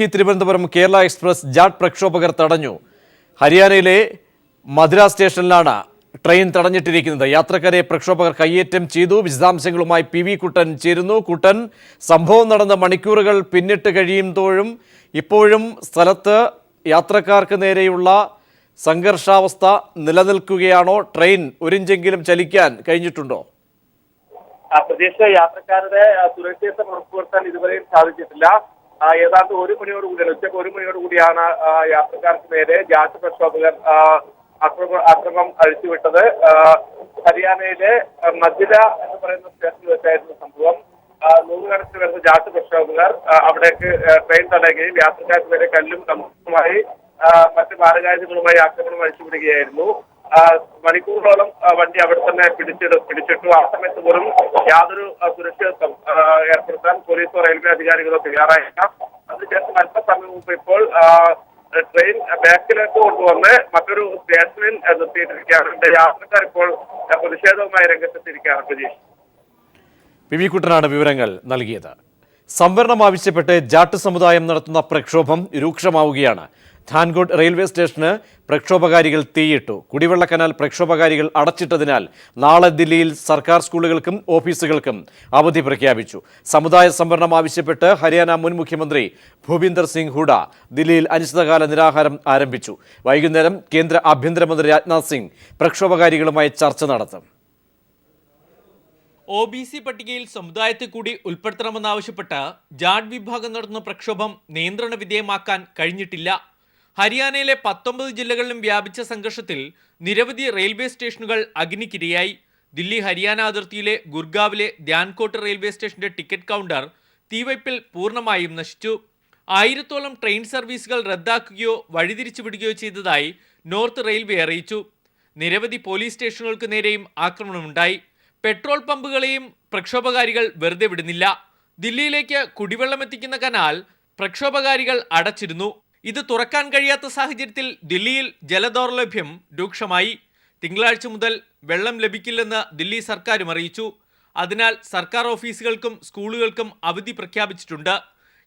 New Delhi Thiruvananthapuram Kerala express Jat പ്രക്ഷോഭകർ തടഞ്ഞു. ഹരിയാനയിലെ മധുര സ്റ്റേഷനിലാണ് ട്രെയിൻ തടഞ്ഞിട്ടിരിക്കുന്നത്. യാത്രക്കാരെ പ്രക്ഷോഭകർ കയ്യേറ്റം ചെയ്തു. വിശദാംശങ്ങളുമായി പി വി കുട്ടൻ ചേരുന്നു. കുട്ടൻ, സംഭവം നടന്ന മണിക്കൂറുകൾ പിന്നിട്ട് കഴിയുമ്പോഴും ഇപ്പോഴും സ്ഥലത്ത് യാത്രക്കാർക്ക് നേരെയുള്ള സംഘർഷാവസ്ഥ നിലനിൽക്കുകയാണോ? ട്രെയിൻ ഒരിഞ്ചെങ്കിലും ചലിക്കാൻ കഴിഞ്ഞിട്ടുണ്ടോ? പ്രദേശ യാത്രക്കാരുടെ സുരക്ഷിതത്വം ഉറപ്പുവരുത്താൻ ഇതുവരെയും സാധിച്ചിട്ടില്ല. ഏതാണ്ട് 1 മണിയോടുകൂടിയാണ്, ഉച്ചയ്ക്ക് 1 മണിയോടുകൂടിയാണ് യാത്രക്കാർക്ക് നേരെ ജാട്ട് പ്രക്ഷോഭകർ അക്രമം അഴിച്ചുവിട്ടത്. ഹരിയാനയിലെ മധുര എന്ന് പറയുന്ന സ്റ്റേഷനിൽ വെച്ചായിരുന്നു സംഭവം. നൂറുകണക്കിന് വരുന്ന ജാട്ട് പ്രക്ഷോഭകർ അവിടേക്ക് ട്രെയിൻ തടയുകയും യാത്രക്കാർക്ക് നേരെ കല്ലും കമ്പുമായി മറ്റ് മാരകായുധങ്ങളുമായി ആക്രമണം അഴിച്ചുവിടുകയായിരുന്നു. മണിക്കൂറുകളോളം വണ്ടി അവിടെ തന്നെ പിടിച്ചിട്ടു. ആ സമയത്ത് പോലും യാതൊരു സുരക്ഷിതത്വം ഏർപ്പെടുത്താൻ പോലീസോ റെയിൽവേ അധികാരികളോ തയ്യാറായില്ല. അതിനുശേഷം അല്പസമയം മുമ്പ് ഇപ്പോൾ ട്രെയിൻ ബാക്കിലേക്ക് കൊണ്ടുവന്ന് മറ്റൊരു സ്റ്റേഷനിൽ നിർത്തിയിട്ടിരിക്കുകയാണ്. യാത്രക്കാർ ഇപ്പോൾ പ്രതിഷേധവുമായി രംഗത്തെത്തിയിരിക്കുകയാണ്. പ്രതീക്ഷ പി വി കുട്ടനാണ് വിവരങ്ങൾ നൽകിയത്. സംവരണം ആവശ്യപ്പെട്ട് ജാട്ട് സമുദായം നടത്തുന്ന പ്രക്ഷോഭം രൂക്ഷമാവുകയാണ്. ധാൻകോട്ട് റെയിൽവേ സ്റ്റേഷന് പ്രക്ഷോഭകാരികൾ തീയിട്ടു. കുടിവെള്ള കനാൽ പ്രക്ഷോഭകാരികൾ അടച്ചിട്ടതിനാൽ നാളെ ദില്ലിയിൽ സർക്കാർ സ്കൂളുകൾക്കും ഓഫീസുകൾക്കും അവധി പ്രഖ്യാപിച്ചു. സമുദായ സംവരണം ആവശ്യപ്പെട്ട് ഹരിയാന മുൻ മുഖ്യമന്ത്രി ഭൂപീന്ദർ സിംഗ് ഹൂഡ ദില്ലിയിൽ അനിശ്ചിതകാല നിരാഹാരം ആരംഭിച്ചു. വൈകുന്നേരം കേന്ദ്ര ആഭ്യന്തരമന്ത്രി രാജ്നാഥ് സിംഗ് പ്രക്ഷോഭകാരികളുമായി ചർച്ച നടത്തും. OBC പട്ടികയിൽ സമുദായത്തെ കൂടി ഉൾപ്പെടുത്തണമെന്നാവശ്യപ്പെട്ട് ജാട്ട് വിഭാഗം നടത്തുന്ന പ്രക്ഷോഭം നിയന്ത്രണ വിധേയമാക്കാൻ കഴിഞ്ഞിട്ടില്ല. ഹരിയാനയിലെ 19 ജില്ലകളിലും വ്യാപിച്ച സംഘർഷത്തിൽ നിരവധി റെയിൽവേ സ്റ്റേഷനുകൾ അഗ്നിക്കിരയായി. ദില്ലി ഹരിയാന അതിർത്തിയിലെ ഗുർഗാവിലെ ധ്യാൻകോട്ട് റെയിൽവേ സ്റ്റേഷന്റെ ടിക്കറ്റ് കൗണ്ടർ തീവയ്പിൽ പൂർണ്ണമായും നശിച്ചു. 1000-ഓളം ട്രെയിൻ സർവീസുകൾ റദ്ദാക്കുകയോ വഴിതിരിച്ചു വിടുകയോ ചെയ്തതായി നോർത്ത് റെയിൽവേ അറിയിച്ചു. നിരവധി പോലീസ് സ്റ്റേഷനുകൾക്ക് നേരെയും ആക്രമണമുണ്ടായി. പെട്രോൾ പമ്പുകളെയും പ്രക്ഷോഭകാരികൾ വെറുതെ വിടുന്നില്ല. ദില്ലിയിലേക്ക് കുടിവെള്ളമെത്തിക്കുന്ന കനാൽ പ്രക്ഷോഭകാരികൾ അടച്ചിരുന്നു. ഇത് തുറക്കാൻ കഴിയാത്ത സാഹചര്യത്തിൽ ദില്ലിയിൽ ജലദൗർലഭ്യം രൂക്ഷമായി. തിങ്കളാഴ്ച മുതൽ വെള്ളം ലഭിക്കില്ലെന്ന് ദില്ലി സർക്കാരും അറിയിച്ചു. അതിനാൽ സർക്കാർ ഓഫീസുകൾക്കും സ്കൂളുകൾക്കും അവധി പ്രഖ്യാപിച്ചിട്ടുണ്ട്.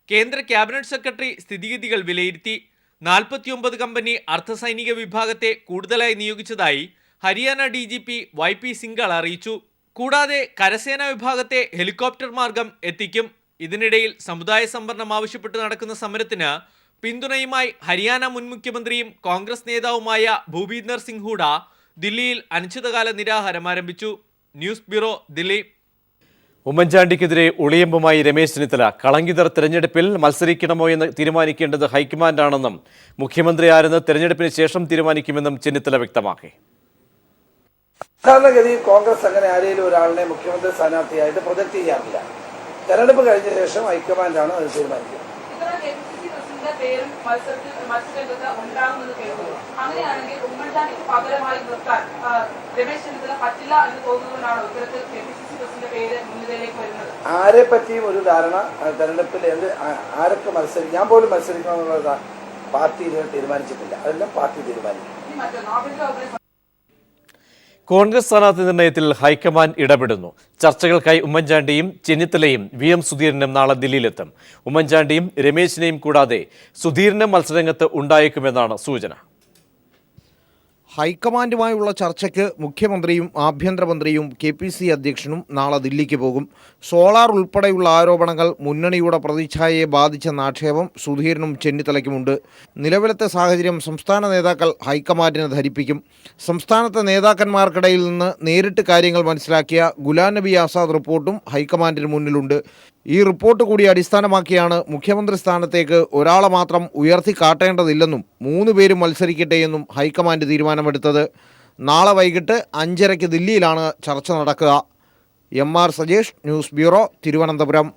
കേന്ദ്ര ക്യാബിനറ്റ് സെക്രട്ടറി സ്ഥിതിഗതികൾ വിലയിരുത്തി. 49 കമ്പനി അർദ്ധസൈനിക വിഭാഗത്തെ കൂടുതലായി നിയോഗിച്ചതായി ഹരിയാന DGP YP സിംഗൾ അറിയിച്ചു. കൂടാതെ കരസേനാ വിഭാഗത്തെ ഹെലികോപ്റ്റർ മാർഗം എത്തിക്കും. ഇതിനിടയിൽ സമുദായ സംവരണം ആവശ്യപ്പെട്ട് നടക്കുന്ന സമരത്തിന് പിന്തുണയുമായി ഹരിയാന മുൻ മുഖ്യമന്ത്രിയും കോൺഗ്രസ് നേതാവുമായ ഭൂപീന്ദർ സിംഗ് ഹൂഡ ദില്ലിയിൽ അനിശ്ചിതകാല നിരാഹാരം ആരംഭിച്ചു. News bureau, Delhi. ഉമ്മൻചാണ്ടിക്കെതിരെ ഒളിയമ്പുമായി രമേശ് ചെന്നിത്തല. കളങ്കിതർ തെരഞ്ഞെടുപ്പിൽ മത്സരിക്കണമോ എന്ന് തീരുമാനിക്കേണ്ടത് ഹൈക്കമാൻഡാണെന്നും മുഖ്യമന്ത്രി ആരെന്ന് തെരഞ്ഞെടുപ്പിന് ശേഷം തീരുമാനിക്കുമെന്നും ചെന്നിത്തല വ്യക്തമാക്കി. സാധാരണഗതിയിൽ കോൺഗ്രസ് അങ്ങനെ ആരെങ്കിലും ഒരാളിനെ മുഖ്യമന്ത്രി സ്ഥാനാർത്ഥിയായിട്ട് പ്രൊജക്ട് ചെയ്യാറില്ല. തെരഞ്ഞെടുപ്പ് കഴിഞ്ഞ ശേഷം ഹൈക്കമാൻഡാണ് അത് തീരുമാനിക്കുന്നത്. ആരെ പറ്റിയും ഒരു ധാരണ തെരഞ്ഞെടുപ്പിൽ ആരൊക്കെ മത്സരിക്കും, ഞാൻ പോലും മത്സരിക്കണമെന്നുള്ള പാർട്ടി തീരുമാനിച്ചിട്ടില്ല. അതെല്ലാം പാർട്ടി തീരുമാനിക്കും. കോൺഗ്രസ് സ്ഥാനാർത്ഥി നിർണയത്തിൽ ഹൈക്കമാൻഡ് ഇടപെടുന്നു. ചർച്ചകൾക്കായി ഉമ്മൻചാണ്ടിയും ചെന്നിത്തലയും VM സുധീരനും നാളെ ദില്ലിയിലെത്തും. ഉമ്മൻചാണ്ടിയും രമേശിനെയും കൂടാതെ സുധീരനും മത്സരരംഗത്ത് ഉണ്ടായേക്കുമെന്നാണ് സൂചന. ഹൈക്കമാൻഡുമായുള്ള ചർച്ചയ്ക്ക് മുഖ്യമന്ത്രിയും ആഭ്യന്തരമന്ത്രിയും KPC അധ്യക്ഷനും നാളെ ദില്ലിക്ക് പോകും. സോളാർ ഉൾപ്പെടെയുള്ള ആരോപണങ്ങൾ മുന്നണിയുടെ പ്രതിച്ഛായയെ ബാധിച്ചെന്ന ആക്ഷേപം സുധീരനും ചെന്നിത്തലയ്ക്കുമുണ്ട്. നിലവിലത്തെ സാഹചര്യം സംസ്ഥാന നേതാക്കൾ ഹൈക്കമാൻഡിനെ ധരിപ്പിക്കും. സംസ്ഥാനത്തെ നേതാക്കന്മാർക്കിടയിൽ നിന്ന് നേരിട്ട് കാര്യങ്ങൾ മനസ്സിലാക്കിയ ഗുലാം നബി ആസാദ് റിപ്പോർട്ടും ഹൈക്കമാൻഡിന് മുന്നിലുണ്ട്. ഈ റിപ്പോർട്ട് കൂടി അടിസ്ഥാനമാക്കിയാണ് മുഖ്യമന്ത്രി സ്ഥാനത്തേക്ക് ഒരാളെ മാത്രം ഉയർത്തി കാട്ടേണ്ടതില്ലെന്നും 3 പേരും മത്സരിക്കട്ടെയെന്നും ഹൈക്കമാൻഡ് തീരുമാനമെടുത്തത്. നാളെ വൈകിട്ട് 5:30 ദില്ലിയിലാണ് ചർച്ച നടക്കുക. MR Sajesh, news bureau, Thiruvananthapuram.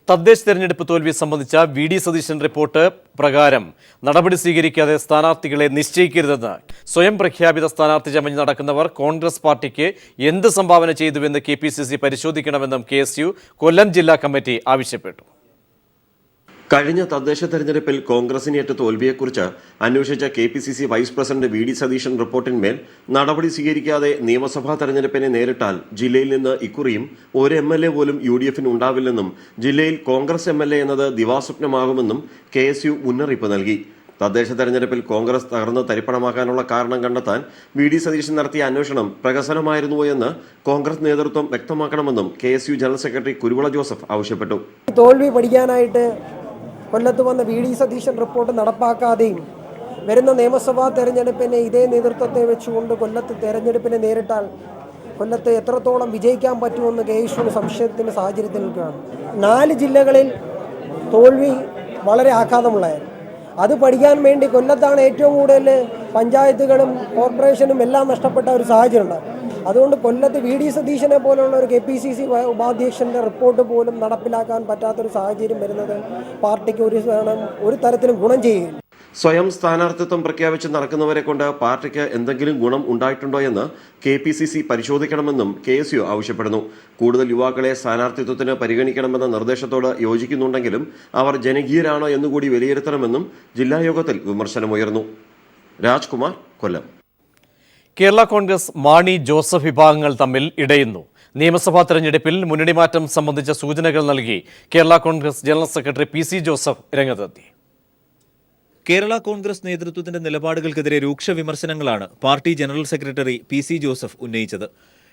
തദ്ദേശ തെരഞ്ഞെടുപ്പ് തോൽവി സംബന്ധിച്ച VD സതീശൻ റിപ്പോർട്ട് പ്രകാരം നടപടി സ്വീകരിക്കാതെ സ്ഥാനാർത്ഥികളെ നിശ്ചയിക്കരുതെന്ന് സ്വയം പ്രഖ്യാപിത സ്ഥാനാർത്ഥി ചമഞ്ഞ് നടക്കുന്നവർ കോൺഗ്രസ് പാർട്ടിക്ക് എന്ത് സംഭാവന ചെയ്തുവെന്ന് KPCC പരിശോധിക്കണമെന്നും KSU കൊല്ലം ജില്ലാ കമ്മിറ്റി ആവശ്യപ്പെട്ടു. കഴിഞ്ഞ തദ്ദേശ തെരഞ്ഞെടുപ്പിൽ കോൺഗ്രസിനേറ്റ തോൽവിയെക്കുറിച്ച് അന്വേഷിച്ച KPCC vice president VD Satheesan റിപ്പോർട്ടിന്മേൽ നടപടി സ്വീകരിക്കാതെ നിയമസഭാ തെരഞ്ഞെടുപ്പിനെ നേരിട്ടാൽ ജില്ലയിൽ നിന്ന് ഇക്കുറിയും ഒരു MLA പോലും UDFന് ഉണ്ടാവില്ലെന്നും ജില്ലയിൽ കോൺഗ്രസ് MLA എന്നത് ദിവാസ്വപ്നമാകുമെന്നും KSU മുന്നറിയിപ്പ് നൽകി. തദ്ദേശ തെരഞ്ഞെടുപ്പിൽ കോൺഗ്രസ് തകർന്ന് തരിപ്പണമാക്കാനുള്ള കാരണം കണ്ടെത്താൻ VD സതീശൻ നടത്തിയ അന്വേഷണം പ്രഹസനമായിരുന്നുവോ എന്ന് കോൺഗ്രസ് നേതൃത്വം വ്യക്തമാക്കണമെന്നും KSU general secretary Kuruvila Joseph ആവശ്യപ്പെട്ടു. തോൽവി പഠിക്കാനായിട്ട് കൊല്ലത്ത് വന്ന VD സതീശൻ റിപ്പോർട്ട് നടപ്പാക്കാതെയും വരുന്ന നിയമസഭാ തെരഞ്ഞെടുപ്പിനെ ഇതേ നേതൃത്വത്തെ വെച്ചുകൊണ്ട് കൊല്ലത്ത് തെരഞ്ഞെടുപ്പിനെ നേരിട്ടാൽ കൊല്ലത്ത് എത്രത്തോളം വിജയിക്കാൻ പറ്റുമെന്ന് KSU സംശയത്തിൻ്റെ സാഹചര്യത്തിൽ നിൽക്കുകയാണ്. 4 ജില്ലകളിൽ തോൽവി വളരെ ആഘാതമുള്ളതായിരുന്നു. അത് പഠിക്കാൻ വേണ്ടി കൊല്ലത്താണ് ഏറ്റവും കൂടുതൽ പഞ്ചായത്തുകളും കോർപ്പറേഷനും എല്ലാം നഷ്ടപ്പെട്ട ഒരു സാഹചര്യം ഉണ്ട്. അതുകൊണ്ട് കൊല്ലത്ത് VD സതീശനെ പോലുള്ള ഒരു KPCC ഉപാധ്യക്ഷൻ്റെ റിപ്പോർട്ട് പോലും നടപ്പിലാക്കാൻ പറ്റാത്തൊരു സാഹചര്യം വരുന്നത് പാർട്ടിക്ക് ഒരു തരത്തിലും ഗുണം ചെയ്യുകയില്ല. സ്വയം സ്ഥാനാർത്ഥിത്വം പ്രഖ്യാപിച്ച് നടക്കുന്നവരെ കൊണ്ട് പാർട്ടിക്ക് എന്തെങ്കിലും ഗുണം ഉണ്ടായിട്ടുണ്ടോ എന്ന് KPCC പരിശോധിക്കണമെന്നും KSU ആവശ്യപ്പെടുന്നു. കൂടുതൽ യുവാക്കളെ സ്ഥാനാർത്ഥിത്വത്തിന് പരിഗണിക്കണമെന്ന നിർദ്ദേശത്തോട് യോജിക്കുന്നുണ്ടെങ്കിലും അവർ ജനകീയരാണോ എന്നുകൂടി വിലയിരുത്തണമെന്നും ജില്ലാ യോഗത്തിൽ വിമർശനമുയർന്നു. രാജ്കുമാർ, കൊല്ലം. കേരള കോൺഗ്രസ് മാണി ജോസഫ് വിഭാഗങ്ങൾ തമ്മിൽ ഇടയുന്നു. നിയമസഭാ തെരഞ്ഞെടുപ്പിൽ മുന്നണി മാറ്റം സംബന്ധിച്ച സൂചനകൾ നൽകി Kerala Congress general secretary PC Joseph രംഗത്തെത്തി. കേരള കോൺഗ്രസ് നേതൃത്വത്തിന്റെ നിലപാടുകൾക്കെതിരെ രൂക്ഷ വിമർശനങ്ങളാണ് party general secretary PC Joseph ഉന്നയിച്ചത്.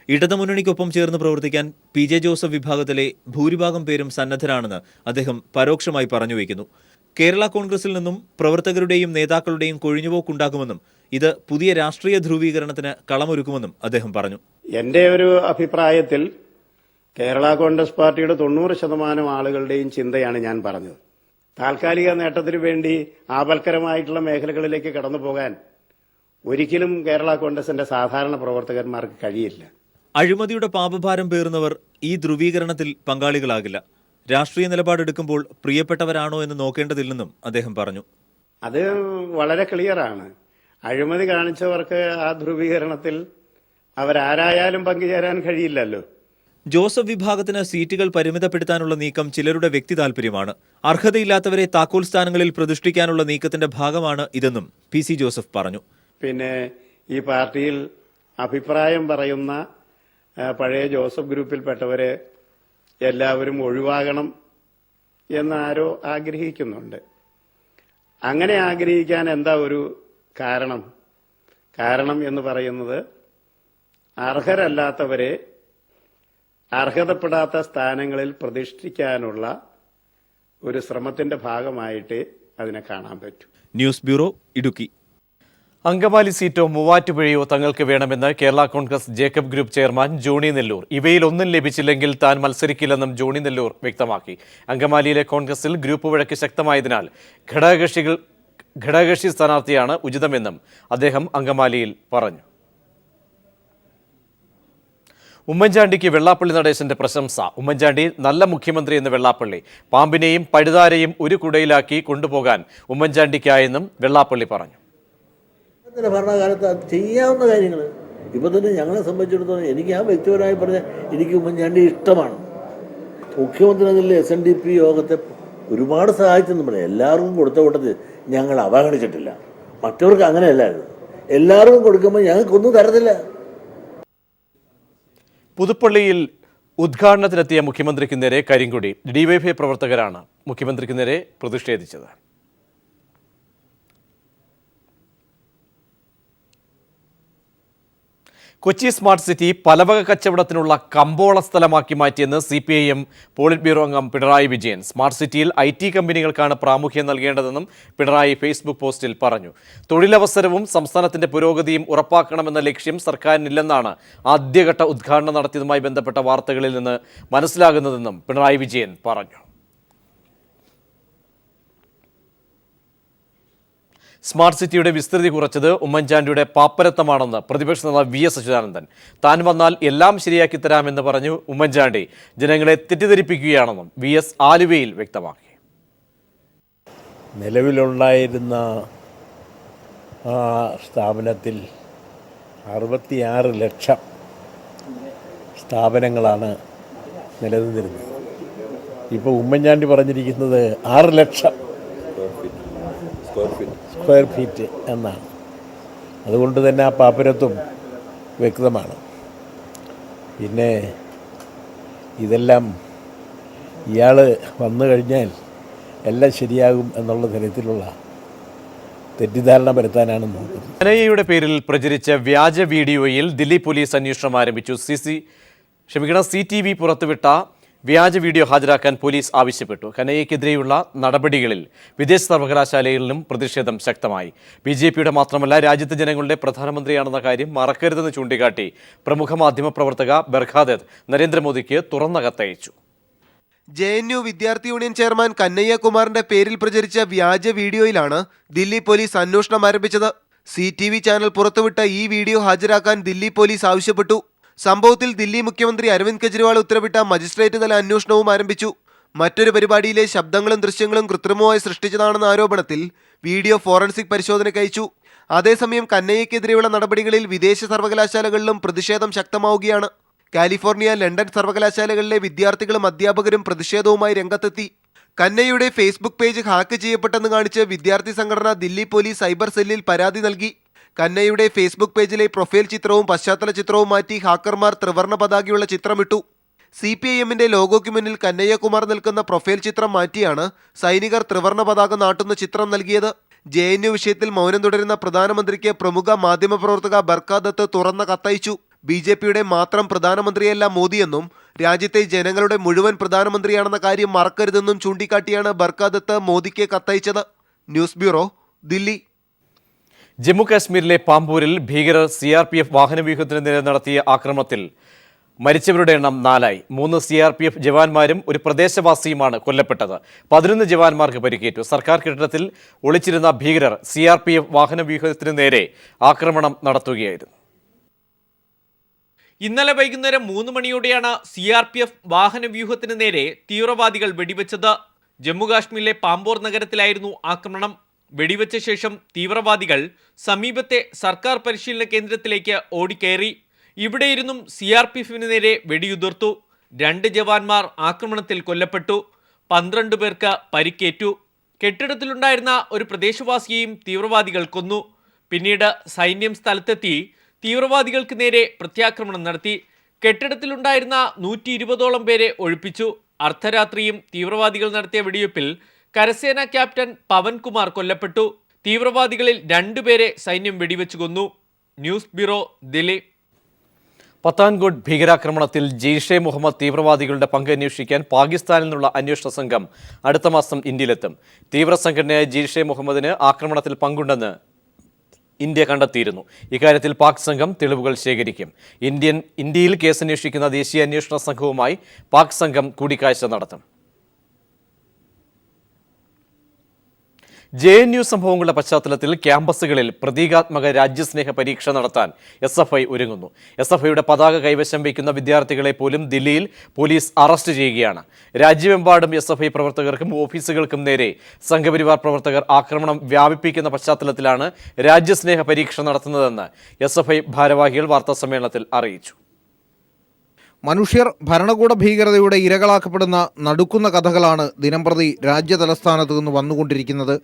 ഇടതുമുന്നണിക്കൊപ്പം ചേർന്ന് പ്രവർത്തിക്കാൻ PJ ജോസഫ് വിഭാഗത്തിലെ ഭൂരിഭാഗം പേരും സന്നദ്ധരാണെന്ന് അദ്ദേഹം പരോക്ഷമായി പറഞ്ഞുവയ്ക്കുന്നു. കേരള കോൺഗ്രസിൽ നിന്നും പ്രവർത്തകരുടെയും നേതാക്കളുടെയും കൊഴിഞ്ഞുപോക്കുണ്ടാകുമെന്നും ഇത് പുതിയ രാഷ്ട്രീയ ധ്രുവീകരണത്തിന് കളമൊരുക്കുമെന്നും അദ്ദേഹം പറഞ്ഞു. എൻ്റെ ഒരു അഭിപ്രായത്തിൽ കേരള കോൺഗ്രസ് പാർട്ടിയുടെ 90% ആളുകളുടെയും ചിന്തയാണ് ഞാൻ പറഞ്ഞത്. താൽക്കാലിക നേട്ടത്തിനു വേണ്ടി ആപൽക്കരമായിട്ടുള്ള മേഖലകളിലേക്ക് കടന്നു പോകാൻ ഒരിക്കലും കേരള കോൺഗ്രസിന്റെ സാധാരണ പ്രവർത്തകന്മാർക്ക് കഴിയില്ല. അഴിമതിയുടെ പാപഭാരം പേറുന്നവർ ഈ ധ്രുവീകരണത്തിൽ പങ്കാളികളാകില്ല. രാഷ്ട്രീയ നിലപാടെടുക്കുമ്പോൾ പ്രിയപ്പെട്ടവരാണോ എന്ന് നോക്കേണ്ടതില്ലെന്നും അദ്ദേഹം പറഞ്ഞു. അത് വളരെ ക്ലിയറാണ്. അഴിമതി കാണിച്ചവർക്ക് ആ ധ്രുവീകരണത്തിൽ അവരാരായാലും പങ്കുചേരാൻ കഴിയില്ലല്ലോ. ജോസഫ് വിഭാഗത്തിന് സീറ്റുകൾ പരിമിതപ്പെടുത്താനുള്ള നീക്കം ചിലരുടെ വ്യക്തി താൽപര്യമാണ്. അർഹതയില്ലാത്തവരെ താക്കോൽ സ്ഥാനങ്ങളിൽ പ്രതിഷ്ഠിക്കാനുള്ള നീക്കത്തിന്റെ ഭാഗമാണ് ഇതെന്നും PC ജോസഫ് പറഞ്ഞു. പിന്നെ ഈ പാർട്ടിയിൽ അഭിപ്രായം പറയുന്ന പഴയ ജോസഫ് ഗ്രൂപ്പിൽപ്പെട്ടവരെ എല്ലാവരും ഒഴിവാകണം എന്നാരോ ആഗ്രഹിക്കുന്നുണ്ട്. അങ്ങനെ ആഗ്രഹിക്കാൻ എന്താ ഒരു കാരണം എന്ന് പറയുന്നത് അർഹരല്ലാത്തവരെ അർഹതപ്പെടാത്ത സ്ഥാനങ്ങളിൽ പ്രതിഷ്ഠിക്കാനുള്ള ഒരു ശ്രമത്തിന്റെ ഭാഗമായിട്ട് അതിനെ കാണാൻ പറ്റും. News bureau, Idukki. അങ്കമാലി സീറ്റോ മൂവാറ്റുപുഴയോ തങ്ങൾക്ക് വേണമെന്ന് കേരള കോൺഗ്രസ് ജേക്കബ് ഗ്രൂപ്പ് ചെയർമാൻ ജോണി നെല്ലൂർ. ഇവയിൽ ഒന്നും ലഭിച്ചില്ലെങ്കിൽ താൻ മത്സരിക്കില്ലെന്നും ജോണി നെല്ലൂർ വ്യക്തമാക്കി. അങ്കമാലിയിലെ കോൺഗ്രസിൽ ഗ്രൂപ്പ് വഴക്ക് ശക്തമായതിനാൽ ഘടകകക്ഷി സ്ഥാനാർത്ഥിയാണ് ഉചിതമെന്നും അദ്ദേഹം അങ്കമാലിയിൽ പറഞ്ഞു. ഉമ്മൻചാണ്ടിക്ക് വെള്ളാപ്പള്ളി നടേശന്റെ പ്രശംസ. ഉമ്മൻചാണ്ടി നല്ല മുഖ്യമന്ത്രി എന്ന് വെള്ളാപ്പള്ളി. പാമ്പിനെയും പഴുതാരയും ഒരു കുടയിലാക്കി കൊണ്ടുപോകാൻ ഉമ്മൻചാണ്ടിക്കായെന്നും വെള്ളാപ്പള്ളി പറഞ്ഞു. ഭരണകാലത്ത് ചെയ്യാവുന്ന കാര്യങ്ങൾ ഇപ്പം തന്നെ ഞങ്ങളെ സംബന്ധിച്ചിടത്തോളം എനിക്ക് ആ വ്യക്തിപരമായി പറഞ്ഞ എനിക്ക് ഉമ്മൻചാണ്ടി ഇഷ്ടമാണ്. മുഖ്യമന്ത്രി എന്നതിൽ SNDP യോഗത്തെ ഒരുപാട് സഹായിച്ചെന്ന് പറയാം. എല്ലാവർക്കും കൊടുത്ത കൂട്ടത്തിൽ ഞങ്ങൾ അവഗണിച്ചിട്ടില്ല. മറ്റവർക്ക് അങ്ങനെയല്ലായിരുന്നു. എല്ലാവർക്കും കൊടുക്കുമ്പോൾ ഞങ്ങൾക്കൊന്നും തരത്തില്ല. പുതുപ്പള്ളിയിൽ ഉദ്ഘാടനത്തിനെത്തിയ മുഖ്യമന്ത്രിക്ക് നേരെ കരിങ്കൊടി. DYFI പ്രവർത്തകരാണ് മുഖ്യമന്ത്രിക്ക് നേരെ പ്രതിഷേധിച്ചത്. കൊച്ചി സ്മാർട്ട് സിറ്റി പലവക കച്ചവടത്തിനുള്ള കമ്പോള സ്ഥലമാക്കി മാറ്റിയെന്ന് CPIM പോളിറ്റ് ബ്യൂറോ അംഗം പിണറായി വിജയൻ. സ്മാർട്ട് സിറ്റിയിൽ IT കമ്പനികൾക്കാണ് പ്രാമുഖ്യം നൽകേണ്ടതെന്നും പിണറായി ഫേസ്ബുക്ക് പോസ്റ്റിൽ പറഞ്ഞു. തൊഴിലവസരവും സംസ്ഥാനത്തിന്റെ പുരോഗതിയും ഉറപ്പാക്കണമെന്ന ലക്ഷ്യം സർക്കാരിനില്ലെന്നാണ് ആദ്യഘട്ട ഉദ്ഘാടനം നടത്തിയതുമായി ബന്ധപ്പെട്ട വാർത്തകളിൽ നിന്ന് മനസ്സിലാകുന്നതെന്നും പിണറായി വിജയൻ പറഞ്ഞു. സ്മാർട്ട് സിറ്റിയുടെ വിസ്തൃതി കുറച്ചത് ഉമ്മൻചാണ്ടിയുടെ പാപ്പരത്തമാണെന്ന് പ്രതിപക്ഷ നേതാവ് VS അച്യുതാനന്ദൻ. താൻ വന്നാൽ എല്ലാം ശരിയാക്കി തരാമെന്ന് പറഞ്ഞു ഉമ്മൻചാണ്ടി ജനങ്ങളെ തെറ്റിദ്ധരിപ്പിക്കുകയാണെന്നും VS ആലുവയിൽ വ്യക്തമാക്കി. നിലവിലുണ്ടായിരുന്ന ആ സ്ഥാപനത്തിൽ 66 ലക്ഷം സ്ഥാപനങ്ങളാണ് നിലനിന്നിരുന്നത്. ഇപ്പോൾ ഉമ്മൻചാണ്ടി പറഞ്ഞിരിക്കുന്നത് 6 ലക്ഷം സ്ക്വയർ ഫീറ്റ് എന്നാണ്. അതുകൊണ്ട് തന്നെ ആ പാപ്പരത്വം വ്യക്തമാണ്. പിന്നെ ഇതെല്ലാം ഇയാൾ വന്നു കഴിഞ്ഞാൽ എല്ലാം ശരിയാകും എന്നുള്ള തരത്തിലുള്ള തെറ്റിദ്ധാരണ വരുത്താനാണ് നോക്കുന്നത്. കനയ്യയുടെ പേരിൽ പ്രചരിച്ച വ്യാജ വീഡിയോയിൽ ദില്ലി പോലീസ് അന്വേഷണം ആരംഭിച്ചു. CTV പുറത്തുവിട്ട വ്യാജ വീഡിയോ ഹാജരാക്കാൻ പോലീസ് ആവശ്യപ്പെട്ടു. കനയ്യക്കെതിരെയുള്ള നടപടികളിൽ വിദേശ സർവകലാശാലകളിലും പ്രതിഷേധം ശക്തമായി. BJPയുടെ മാത്രമല്ല രാജ്യത്തെ ജനങ്ങളുടെ പ്രധാനമന്ത്രിയാണെന്ന കാര്യം മറക്കരുതെന്ന് ചൂണ്ടിക്കാട്ടി പ്രമുഖ മാധ്യമപ്രവർത്തക ബർഖാദത്ത് നരേന്ദ്രമോദിക്ക് തുറന്ന കത്തയച്ചു. JNU വിദ്യാർത്ഥി യൂണിയൻ ചെയർമാൻ കന്നയ്യ കുമാറിന്റെ പേരിൽ പ്രചരിച്ച വ്യാജ വീഡിയോയിലാണ് ദില്ലി പോലീസ് അന്വേഷണം ആരംഭിച്ചത്. CTV ചാനൽ പുറത്തുവിട്ട ഈ വീഡിയോ ഹാജരാക്കാൻ ദില്ലി പോലീസ് ആവശ്യപ്പെട്ടു. സംഭവത്തിൽ ദില്ലി മുഖ്യമന്ത്രി അരവിന്ദ് കെജ്രിവാൾ ഉത്തരവിട്ട മജിസ്ട്രേറ്റ് തല അന്വേഷണവും ആരംഭിച്ചു. മറ്റൊരു പരിപാടിയിലെ ശബ്ദങ്ങളും ദൃശ്യങ്ങളും കൃത്രിമമായി സൃഷ്ടിച്ചതാണെന്ന ആരോപണത്തിൽ വീഡിയോ ഫോറൻസിക് പരിശോധനയ്ക്ക് അയച്ചു. അതേസമയം കന്നയ്യക്കെതിരെയുള്ള നടപടികളിൽ വിദേശ സർവകലാശാലകളിലും പ്രതിഷേധം ശക്തമാവുകയാണ്. കാലിഫോർണിയ, ലണ്ടൻ സർവകലാശാലകളിലെ വിദ്യാർത്ഥികളും അധ്യാപകരും പ്രതിഷേധവുമായി രംഗത്തെത്തി. കന്നയ്യയുടെ ഫേസ്ബുക്ക് പേജ് ഹാക്ക് ചെയ്യപ്പെട്ടെന്ന് കാണിച്ച് വിദ്യാർത്ഥി സംഘടന ദില്ലി പോലീസ് സൈബർ സെല്ലിൽ പരാതി നൽകി. കന്നയ്യയുടെ ഫേസ്ബുക്ക് പേജിലെ പ്രൊഫൈൽ ചിത്രവും പശ്ചാത്തല ചിത്രവും മാറ്റി ഹാക്കർമാർ ത്രിവർണ്ണ പതാകയുള്ള ചിത്രമിട്ടു. CPIMന്റെ ലോഗോയ്ക്ക് മുന്നിൽ കന്നയ്യ കുമാർ നിൽക്കുന്ന പ്രൊഫൈൽ ചിത്രം മാറ്റിയാണ് സൈനികർ ത്രിവർണ്ണ പതാക നാട്ടുന്ന ചിത്രം നൽകിയത്. JNU വിഷയത്തിൽ മൗനം തുടരുന്ന പ്രധാനമന്ത്രിക്ക് പ്രമുഖ മാധ്യമപ്രവർത്തക ബർഖാദത്ത് തുറന്ന കത്തയച്ചു. BJPയുടെ മാത്രം പ്രധാനമന്ത്രിയല്ല മോദിയെന്നും രാജ്യത്തെ ജനങ്ങളുടെ മുഴുവൻ പ്രധാനമന്ത്രിയാണെന്ന കാര്യം മറക്കരുതെന്നും ചൂണ്ടിക്കാട്ടിയാണ് ബർഖാദത്ത് മോദിക്ക് കത്തയച്ചത്. News bureau, Delhi. ജമ്മു കാശ്മീരിലെ പാമ്പൂരിൽ ഭീകരർ CRPF വാഹനവ്യൂഹത്തിന് നേരെ നടത്തിയ ആക്രമണത്തിൽ മരിച്ചവരുടെ എണ്ണം 4ആയി. 3 CRPF ജവാന്മാരും ഒരു പ്രദേശവാസിയുമാണ് കൊല്ലപ്പെട്ടത്. 11 ജവാന്മാർക്ക് പരിക്കേറ്റു. സർക്കാർ കെട്ടിടത്തിൽ ഒളിച്ചിരുന്ന ഭീകരർ CRPF വാഹനവ്യൂഹത്തിന് നേരെ ആക്രമണം നടത്തുകയായിരുന്നു. ഇന്നലെ വൈകുന്നേരം 3 മണിയോടെയാണ് CRPF വാഹനവ്യൂഹത്തിന് നേരെ തീവ്രവാദികൾ വെടിവെച്ചത്. ജമ്മുകാശ്മീരിലെ പാമ്പോർ നഗരത്തിലായിരുന്നു ആക്രമണം. വെടിവെച്ച ശേഷം തീവ്രവാദികൾ സമീപത്തെ സർക്കാർ പരിശീലന കേന്ദ്രത്തിലേക്ക് ഓടിക്കയറി. ഇവിടെയിരുന്നും CRPFന് നേരെ വെടിയുതിർത്തു. 2 ജവാന്മാർ ആക്രമണത്തിൽ കൊല്ലപ്പെട്ടു. 12 പേർക്ക് പരിക്കേറ്റു. കെട്ടിടത്തിലുണ്ടായിരുന്ന ഒരു പ്രദേശവാസിയെയും തീവ്രവാദികൾ കൊന്നു. പിന്നീട് സൈന്യം സ്ഥലത്തെത്തി തീവ്രവാദികൾക്ക് നേരെ പ്രത്യാക്രമണം നടത്തി. കെട്ടിടത്തിലുണ്ടായിരുന്ന 120ഓളം പേരെ ഒഴിപ്പിച്ചു. അർദ്ധരാത്രിയും തീവ്രവാദികൾ നടത്തിയ വെടിവെപ്പിൽ കരസേനാ ക്യാപ്റ്റൻ പവൻകുമാർ കൊല്ലപ്പെട്ടു. തീവ്രവാദികളിൽ 2 പേരെ സൈന്യം വെടിവെച്ചു കൊന്നു. News bureau, Delhi. പത്താൻകോട്ട് ഭീകരാക്രമണത്തിൽ ജെയ്ഷെ മുഹമ്മദ് തീവ്രവാദികളുടെ പങ്ക് അന്വേഷിക്കാൻ പാകിസ്ഥാനിൽ നിന്നുള്ള അന്വേഷണ സംഘം അടുത്ത മാസം ഇന്ത്യയിലെത്തും. തീവ്ര സംഘടനയായ ജെയ്ഷെ മുഹമ്മദിന് ആക്രമണത്തിൽ പങ്കുണ്ടെന്ന് ഇന്ത്യ കണ്ടെത്തിയിരുന്നു. ഇക്കാര്യത്തിൽ പാക് സംഘം തെളിവുകൾ ശേഖരിക്കും. ഇന്ത്യയിൽ കേസന്വേഷിക്കുന്ന ദേശീയ അന്വേഷണ സംഘവുമായി പാക് സംഘം കൂടിക്കാഴ്ച നടത്തും. JNU സംഭവങ്ങളുടെ പശ്ചാത്തലത്തിൽ ക്യാമ്പസുകളിൽ പ്രതീകാത്മക രാജ്യസ്നേഹ പരീക്ഷ നടത്താൻ SFI ഒരുങ്ങുന്നു. SFIയുടെ പതാക കൈവശം വയ്ക്കുന്ന വിദ്യാർത്ഥികളെ പോലും ദില്ലിയിൽ പോലീസ് അറസ്റ്റ് ചെയ്യുകയാണ്. രാജ്യമെമ്പാടും SFI പ്രവർത്തകർക്കും ഓഫീസുകൾക്കും നേരെ സംഘപരിവാർ പ്രവർത്തകർ ആക്രമണം വ്യാപിപ്പിക്കുന്ന പശ്ചാത്തലത്തിലാണ് രാജ്യസ്നേഹ പരീക്ഷ നടത്തുന്നതെന്ന് SFI ഭാരവാഹികൾ വാർത്താസമ്മേളനത്തിൽ അറിയിച്ചു. മനുഷ്യർ ഭരണകൂട ഭീകരതയുടെ ഇരകളാക്കപ്പെടുന്ന നടുക്കുന്ന കഥകളാണ് ദിനംപ്രതി രാജ്യതലസ്ഥാനത്ത് നിന്ന് വന്നുകൊണ്ടിരിക്കുന്നത്.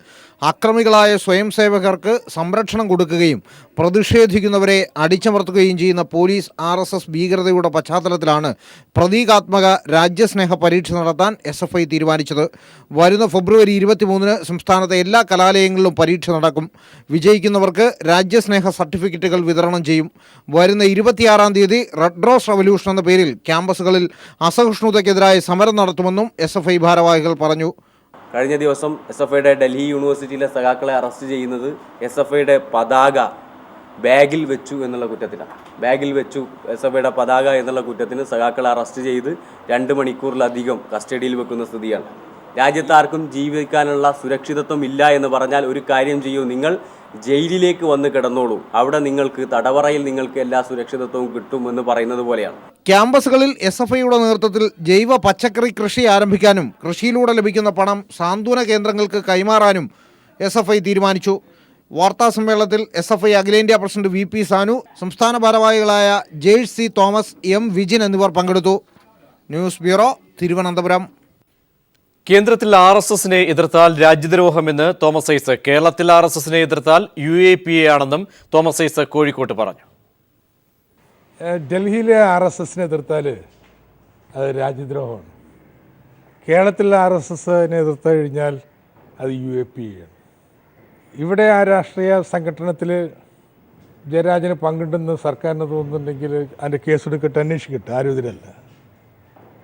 അക്രമികളായ സ്വയം സേവകർക്ക് സംരക്ഷണം കൊടുക്കുകയും പ്രതിഷേധിക്കുന്നവരെ അടിച്ചമർത്തുകയും ചെയ്യുന്ന പോലീസ് RSS ഭീകരതയുടെ പശ്ചാത്തലത്തിലാണ് പ്രതീകാത്മക രാജ്യസ്നേഹ പരീക്ഷ നടത്താൻ SFI തീരുമാനിച്ചത്. വരുന്ന ഫെബ്രുവരി 23-ന് സംസ്ഥാനത്തെ എല്ലാ കലാലയങ്ങളിലും പരീക്ഷ നടക്കും. വിജയിക്കുന്നവർക്ക് രാജ്യസ്നേഹ സർട്ടിഫിക്കറ്റുകൾ വിതരണം ചെയ്യും. വരുന്ന 26-ാം തീയതി റെഡ് റോസ് റവല്യൂഷൻ എന്ന പേരിൽ ക്യാമ്പസുകളിൽ അസഹിഷ്ണുതയ്ക്കെതിരായ സമരം നടത്തുമെന്നും SFI ഭാരവാഹികൾ പറഞ്ഞു. കഴിഞ്ഞ ദിവസം SFIയുടെ ഡൽഹി യൂണിവേഴ്സിറ്റിയിലെ സഖാക്കളെ അറസ്റ്റ് ചെയ്യുന്നത് SFIയുടെ പതാക ബാഗിൽ വെച്ചു എന്നുള്ള കുറ്റത്തിലാണ്. ബാഗിൽ വെച്ചു SFIയുടെ പതാക എന്നുള്ള കുറ്റത്തിന് സഖാക്കളെ അറസ്റ്റ് ചെയ്ത് 2 മണിക്കൂറിലധികം കസ്റ്റഡിയിൽ വെക്കുന്ന സ്ഥിതിയാണ്. രാജ്യത്താർക്കും ജീവിക്കാനുള്ള സുരക്ഷിതത്വം ഇല്ല എന്ന് പറഞ്ഞാൽ ഒരു കാര്യം ചെയ്യൂ, നിങ്ങൾ ജയിലിലേക്ക് വന്ന് കിടന്നോളൂ. അവിടെ നിങ്ങൾക്ക് തടവറയിൽ നിങ്ങൾക്ക് എല്ലാ സുരക്ഷിതത്വവും കിട്ടുമെന്ന് പറയുന്നത് പോലെയാണ്. ക്യാമ്പസുകളിൽ SFIയുടെ നേതൃത്വത്തിൽ ജൈവ പച്ചക്കറി കൃഷി ആരംഭിക്കാനും കൃഷിയിലൂടെ ലഭിക്കുന്ന പണം സാന്ത്വന കേന്ദ്രങ്ങൾക്ക് കൈമാറാനും SFI തീരുമാനിച്ചു. വാർത്താസമ്മേളനത്തിൽ SFI അഖിലേന്ത്യാ പ്രസിഡന്റ് VP സാനു, സംസ്ഥാന ഭാരവാഹികളായ Jaish C Thomas, M Vijin എന്നിവർ പങ്കെടുത്തു. News bureau, Thiruvananthapuram. കേന്ദ്രത്തിൽ RSSനെ എതിർത്താൽ രാജ്യദ്രോഹമെന്ന് തോമസ് ഐസക്. കേരളത്തിൽ RSSനെ എതിർത്താൽ UAPA ആണെന്നും തോമസ് ഐസക് കോഴിക്കോട്ട് പറഞ്ഞു. ഡൽഹിയിലെ RSSനെ എതിർത്താൽ അത് രാജ്യദ്രോഹമാണ്. കേരളത്തിൽ RSSനെ എതിർത്ത് കഴിഞ്ഞാൽ അത് UAPA ആണ്. ഇവിടെ ആ രാഷ്ട്രീയ സംഘടനത്തിൽ ജയരാജന് പങ്കുണ്ടെന്ന് സർക്കാരിന് തോന്നുന്നുണ്ടെങ്കിൽ അതിൻ്റെ കേസെടുക്കട്ടെ, അന്വേഷിക്കട്ടെ, ആരും ഇതിലല്ല.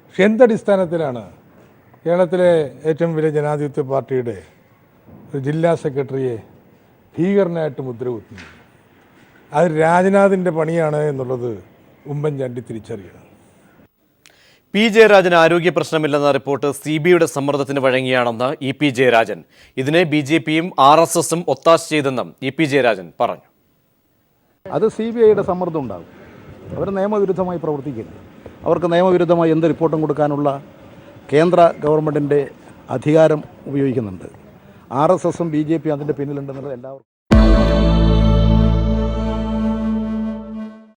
പക്ഷെ എന്തടിസ്ഥാനത്തിലാണ് കേരളത്തിലെ ഏറ്റവും വലിയ ജനാധിപത്യ പാർട്ടിയുടെ ഒരു ജില്ലാ സെക്രട്ടറിയെ ഭീകരനായിട്ട് മുദ്രകുത്തുന്നത്? അത് രാജ്നാഥിൻ്റെ പണിയാണ് എന്നുള്ളത് ഉമ്മൻചാണ്ടി തിരിച്ചറിയണം. പി ജയരാജന് ആരോഗ്യ പ്രശ്നമില്ലെന്ന റിപ്പോർട്ട് CBIയുടെ സമ്മർദ്ദത്തിന് വഴങ്ങിയാണെന്ന് EP ജയരാജൻ. ഇതിനെ BJPയും RSSും ഒത്താശ ചെയ്തെന്നും EP ജയരാജൻ പറഞ്ഞു. അത് CBIയുടെ സമ്മർദ്ദം ഉണ്ടാകും. അവർ നിയമവിരുദ്ധമായി പ്രവർത്തിക്കില്ല. അവർക്ക് നിയമവിരുദ്ധമായി എന്ത് റിപ്പോർട്ടും കൊടുക്കാനുള്ള കേന്ദ്ര ഗവൺമെൻറ്റിൻ്റെ അധികാരം ഉപയോഗിക്കുന്നുണ്ട്. RSSും BJPയും അതിൻ്റെ പിന്നിലുണ്ടെന്നുള്ളത് എല്ലാവർക്കും